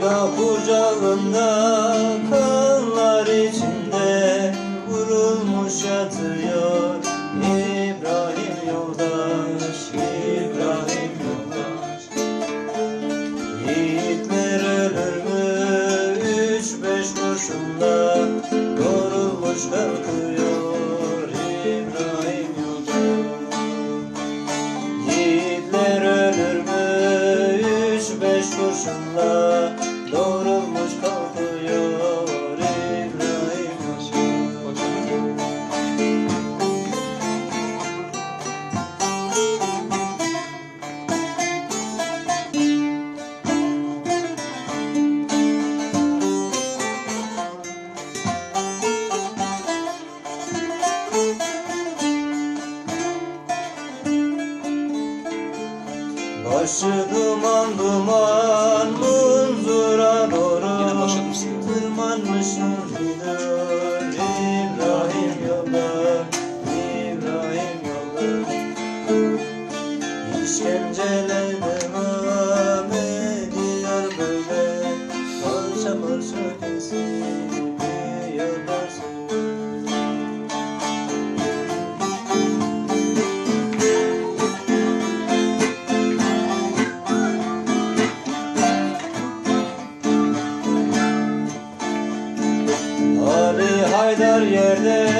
Leyla kucağında kanlar içinde vurulmuş yatıyor. İbrahim yoldaş, İbrahim yoldaş. Yiğitler ölür mü üç beş kurşunla, yorulmuş kalkıyor İbrahim yoldaş. Yiğitler ölür mü üç beş kurşunla, doğrulmuş kalkıyor İbrahim yoldaş. Başı duman duman munzura doğru tırmanmış gidiyor İbrahim yolda, İbrahim yolda. İşkenceler devam ediyor böyle, parça parça kesiliyor başı. Ali Haydar yerde